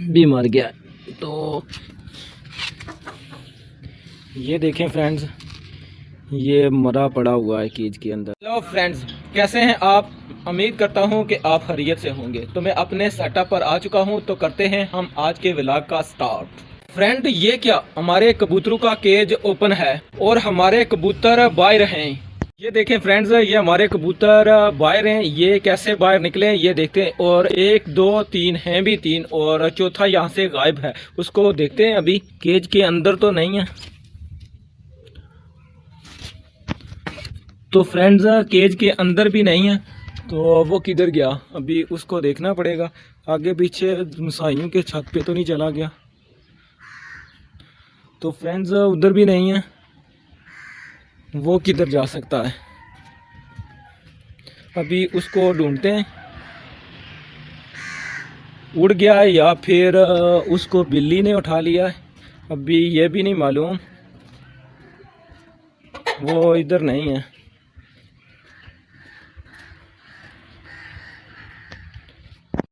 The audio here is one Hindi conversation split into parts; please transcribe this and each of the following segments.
भी मर गया। तो ये देखें फ्रेंड्स, ये मरा पड़ा हुआ है केज के अंदर। हेलो फ्रेंड्स, कैसे हैं आप? उम्मीद करता हूं कि आप खैरियत से होंगे। तो मैं अपने सेटअप पर आ चुका हूं, तो करते हैं हम आज के व्लॉग का स्टार्ट। फ्रेंड, ये क्या, हमारे कबूतरों का केज ओपन है और हमारे कबूतर बाहर हैं। ये देखें फ्रेंड्स, ये हमारे कबूतर बाहर हैं। ये कैसे बाहर निकले ये देखते हैं। और 1 2 3 हैं भी 3, और चौथा यहाँ से गायब है। उसको देखते हैं। अभी केज के अंदर तो नहीं है। तो फ्रेंड्स, केज के अंदर भी नहीं है, तो वो किधर गया अभी उसको देखना पड़ेगा। आगे पीछे मसाइयों के छत पे तो नहीं चला गया। तो फ्रेंड्स, उधर भी नहीं है, वो किधर जा सकता है। अभी उसको ढूंढते हैं। उड़ गया है या फिर उसको बिल्ली ने उठा लिया है, अभी ये भी नहीं मालूम। वो इधर नहीं है।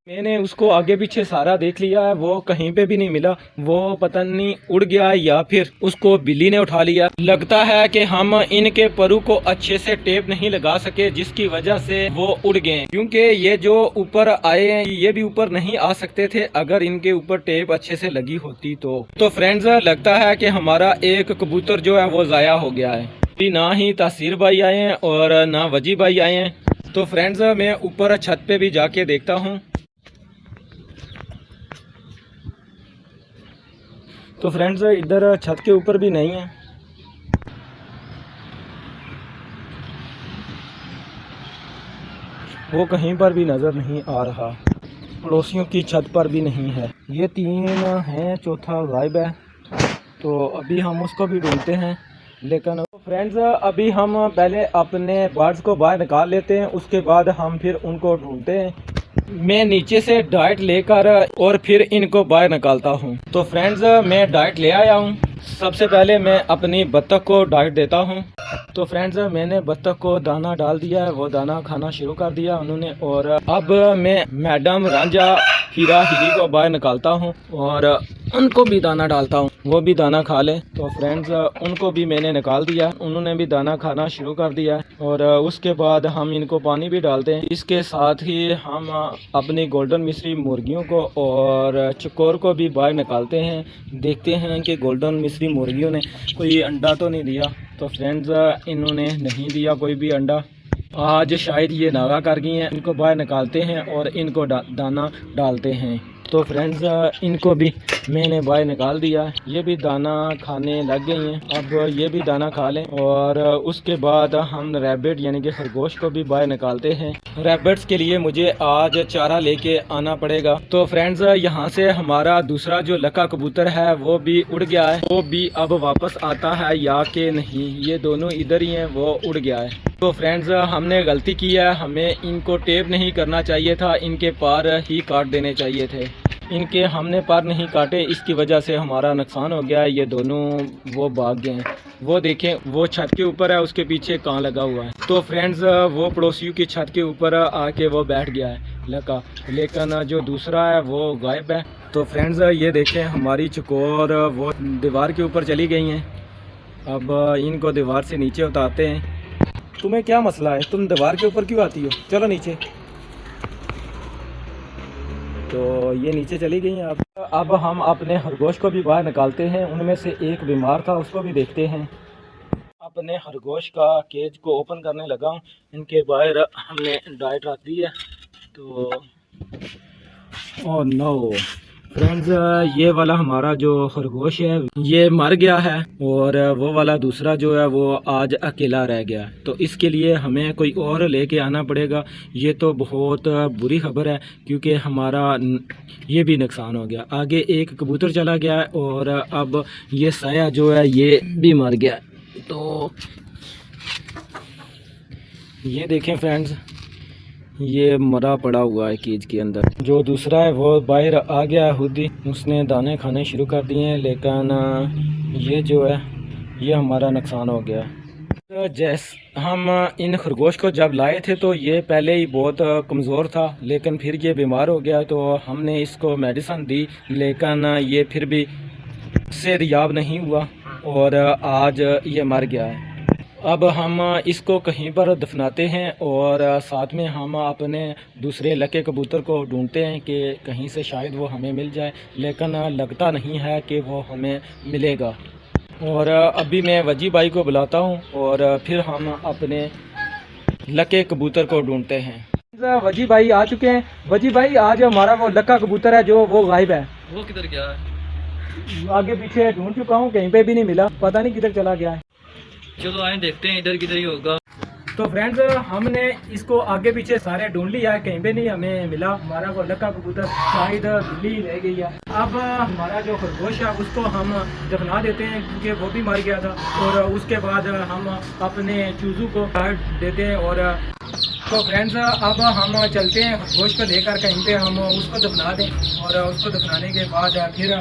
मैंने उसको आगे पीछे सारा देख लिया है, वो कहीं पे भी नहीं मिला। वो पता नहीं उड़ गया या फिर उसको बिल्ली ने उठा लिया। लगता है कि हम इनके परू को अच्छे से टेप नहीं लगा सके, जिसकी वजह से वो उड़ गए। क्योंकि ये जो ऊपर आए हैं ये भी ऊपर नहीं आ सकते थे अगर इनके ऊपर टेप अच्छे से लगी होती तो फ्रेंड्स, लगता है कि हमारा एक कबूतर जो है वो ज़ाया हो गया है। ना ही तासीर भाई आए हैं और ना वजी भाई आए हैं। तो फ्रेंड्स, मैं ऊपर छत पे भी जाके देखता हूँ। तो फ्रेंड्स, इधर छत के ऊपर भी नहीं है। वो कहीं पर भी नज़र नहीं आ रहा। पड़ोसियों की छत पर भी नहीं है। ये 3 हैं, चौथा गायब है। तो अभी हम उसको भी ढूंढते हैं। लेकिन फ्रेंड्स, अभी हम पहले अपने बर्ड्स को बाहर निकाल लेते हैं, उसके बाद हम फिर उनको ढूंढते हैं। मैं नीचे से डाइट लेकर और फिर इनको बाहर निकालता हूँ। तो फ्रेंड्स, मैं डाइट ले आया हूँ। सबसे पहले मैं अपनी बत्तख को डाइट देता हूँ। तो फ्रेंड्स, मैंने बत्तख को दाना डाल दिया है, वो दाना खाना शुरू कर दिया उन्होंने। और अब मैं मैडम रांझा हीरा हीरी को बाहर निकालता हूँ और उनको भी दाना डालता हूँ, वो भी दाना खा ले। तो फ्रेंड्स, उनको भी मैंने निकाल दिया, उन्होंने भी दाना खाना शुरू कर दिया। और उसके बाद हम इनको पानी भी डालते हैं। इसके साथ ही हम अपनी गोल्डन मिस्री मुर्गियों को और चकोर को भी बाहर निकालते हैं। देखते हैं कि गोल्डन मिस्री मुर्गियों ने कोई अंडा तो नहीं दिया। तो फ्रेंड्स, इन्होंने नहीं दिया कोई भी अंडा। आज शायद ये नागा कर गई हैं। इनको बाहर निकालते हैं और इनको दाना डालते हैं। तो फ्रेंड्स, इनको भी मैंने बाहर निकाल दिया। ये भी दाना खाने लग गई हैं। अब ये भी दाना खा लें। और उसके बाद हम रैबिट यानी कि खरगोश को भी बाहर निकालते हैं। रैबिट्स के लिए मुझे आज चारा लेके आना पड़ेगा। तो फ्रेंड्स, यहाँ से हमारा दूसरा जो लका कबूतर है वो भी उड़ गया है। वो भी अब वापस आता है या कि नहीं, ये दोनों इधर ही हैं, वो उड़ गया है। तो फ्रेंड्स, हमने गलती की है, हमें इनको टेप नहीं करना चाहिए था, इनके पार ही काट देने चाहिए थे। इनके हमने पार नहीं काटे, इसकी वजह से हमारा नुकसान हो गया है। ये दोनों वो भाग गए हैं। वो देखें, वो छत के ऊपर है, उसके पीछे कां लगा हुआ है। तो फ्रेंड्स, वो पड़ोसियों की छत के ऊपर आके वो बैठ गया है लका, लेकिन जो दूसरा है वो गायब है। तो फ्रेंड्स, ये देखें, हमारी चकोर वो दीवार के ऊपर चली गई हैं। अब इनको दीवार से नीचे उतारते हैं। तुम्हें क्या मसला है, तुम दीवार के ऊपर क्यों आती हो? चलो नीचे। तो ये नीचे चली गई हैं। अब हम अपने खरगोश को भी बाहर निकालते हैं। उनमें से एक बीमार था, उसको भी देखते हैं। अपने खरगोश का केज को ओपन करने लगा हूँ। इनके बाहर हमने डाइट रख दी है। तो ओह नो फ्रेंड्स, ये वाला हमारा जो खरगोश है ये मर गया है और वो वाला दूसरा जो है वो आज अकेला रह गया। तो इसके लिए हमें कोई और लेके आना पड़ेगा। ये तो बहुत बुरी खबर है, क्योंकि हमारा ये भी नुकसान हो गया। आगे एक कबूतर चला गया है और अब ये साया जो है ये भी मर गया। तो ये देखें फ्रेंड्स, ये मरा पड़ा हुआ है केज के अंदर। जो दूसरा है वो बाहर आ गया है खुद ही, उसने दाने खाने शुरू कर दिए हैं। लेकिन ये जो है ये हमारा नुकसान हो गया है। हम इन खरगोश को जब लाए थे तो ये पहले ही बहुत कमज़ोर था, लेकिन फिर ये बीमार हो गया तो हमने इसको मेडिसिन दी, लेकिन ये फिर भी सेहतयाब नहीं हुआ और आज ये मर गया है। अब हम इसको कहीं पर दफनाते हैं और साथ में हम अपने दूसरे लके कबूतर को ढूंढते हैं कि कहीं से शायद वो हमें मिल जाए, लेकिन लगता नहीं है कि वो हमें मिलेगा। और अभी मैं वजी भाई को बुलाता हूँ और फिर हम अपने लके कबूतर को ढूंढते हैं। वजी भाई आ चुके हैं। वजी भाई, आज हमारा वो लक्का कबूतर है जो वो गायब है। वो किधर गया है? आगे पीछे ढूंढ चुका हूँ, कहीं पे भी नहीं मिला, पता नहीं किधर चला गया है। चलो आए देखते हैं, इधर किधर ही होगा। तो फ्रेंड्स, हमने इसको आगे पीछे सारे ढूंढ लिया है, कहीं पे नहीं हमें मिला। हमारा वो लक्का कबूतर शायद बिल्ली रह गई है। अब हमारा जो खरगोश है उसको हम दफना देते हैं क्योंकि वो भी मर गया था, और उसके बाद हम अपने चूज़ू को काट देते हैं। और तो फ्रेंड्स, अब हम चलते हैं खरगोश को लेकर कहीं पे हम उसको दफना दें, और उसको दफनाने के बाद फिर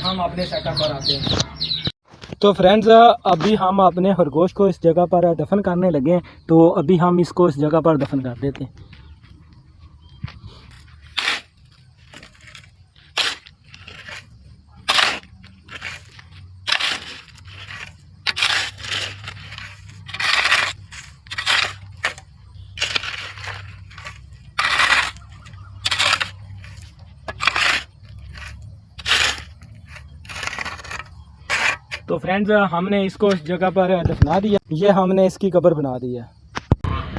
हम अपने सेटअप पर आते हैं। तो फ्रेंड्स, अभी हम अपने खरगोश को इस जगह पर दफन करने लगे हैं, तो अभी हम इसको इस जगह पर दफन कर देते हैं। तो फ्रेंड्स, हमने इसको इस जगह पर दफना दिया। ये हमने इसकी कब्र बना दी है।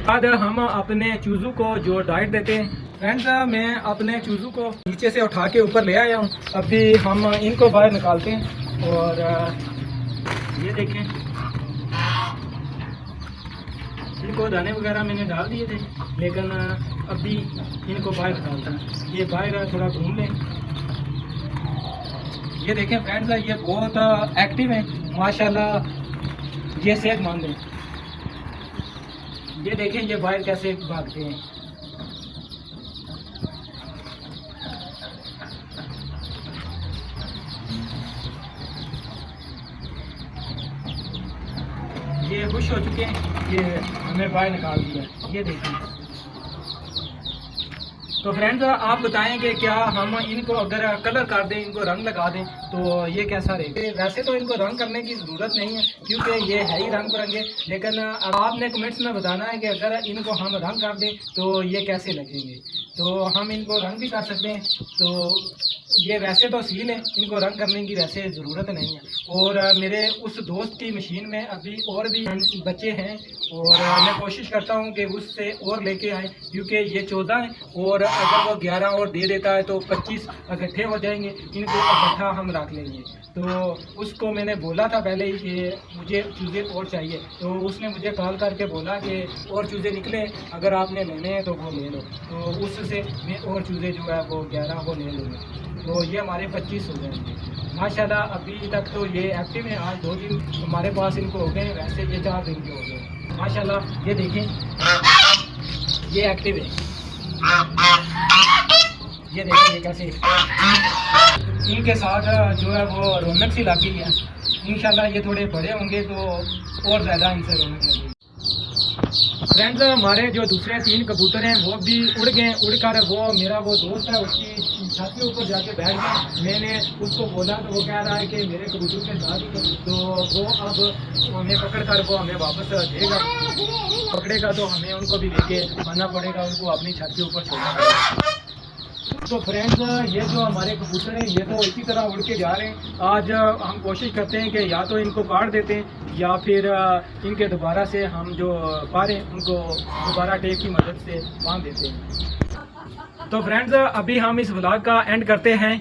बाद हम अपने चूज़ू को जो डाइट देते हैं। फ्रेंड्स, मैं अपने चूज़ू को नीचे से उठा के ऊपर ले आया हूँ। अभी हम इनको बाहर निकालते हैं और ये देखें, इनको दाने वगैरह मैंने डाल दिए थे, लेकिन अभी इनको बाहर निकालता है। ये बाहर थोड़ा घूम लें। ये देखें फ्रेंड्स, ये बहुत एक्टिव है माशाल्लाह, ये सेहतमंद है। ये देखें ये बाहर कैसे भागते हैं। ये खुश हो चुके हैं, ये हमें बाहर निकाल दिया। ये देखें। तो फ्रेंड्स, आप बताएं कि क्या हम इनको अगर कलर कर दें, इनको रंग लगा दें, तो ये कैसा रहेगा? वैसे तो इनको रंग करने की ज़रूरत नहीं है क्योंकि ये है ही रंग बिरंगे, लेकिन आपने कमेंट्स में बताना है कि अगर इनको हम रंग कर दें तो ये कैसे लगेंगे। तो हम इनको रंग भी कर सकते हैं। तो ये वैसे तो सील है, इनको रंग करने की वैसे ज़रूरत नहीं है। और मेरे उस दोस्त की मशीन में अभी और भी बच्चे हैं और मैं कोशिश करता हूं कि उससे और लेके आए, क्योंकि ये 14 है और अगर वो 11 और दे देता है तो 25 इकट्ठे हो जाएंगे। इनको इकट्ठा हम रख लेंगे। तो उसको मैंने बोला था पहले ही कि मुझे चूज़े और चाहिए, तो उसने मुझे कॉल करके बोला कि और चूज़े निकले, अगर आपने लेने हैं तो वो ले लो। तो उससे मैं और चूज़े जो है वो 11 वो ले लूँगा, तो ये हमारे 25 हो जाएंगे माशाल्लाह। अभी तक तो ये एक्टिव है, आज 2 दिन हमारे पास इनको हो गए, वैसे ये 4 दिन के हो गए माशाल्लाह। ये देखें, ये एक्टिव है। ये देखें ये कैसे इनके साथ जो है वो रौनक सी लगी है। इंशाल्लाह ये थोड़े बड़े होंगे तो और ज़्यादा इनसे रौनक लगेगी। फ्रेंड्स, हमारे जो दूसरे 3 कबूतर हैं वो भी उड़ गए। उड़कर वो मेरा वो दोस्त है उसकी छत के ऊपर जाके बैठ गया। मैंने उसको बोला तो वो कह रहा है कि मेरे कबूतर के साथ ही, तो वो अब हमें पकड़ कर वो हमें वापस देगा। पकड़ेगा तो हमें उनको भी लेके आना पड़ेगा, उनको अपनी छत के ऊपर छोड़ना पड़ेगा। तो फ्रेंड्स, ये जो हमारे कबूतर हैं ये तो इसी तरह उड़ के जा रहे हैं। आज हम कोशिश करते हैं कि या तो इनको काट देते हैं या फिर इनके दोबारा से हम जो पारे उनको दोबारा टेप की मदद से बांध देते हैं। तो फ्रेंड्स, अभी हम इस व्लॉग का एंड करते हैं।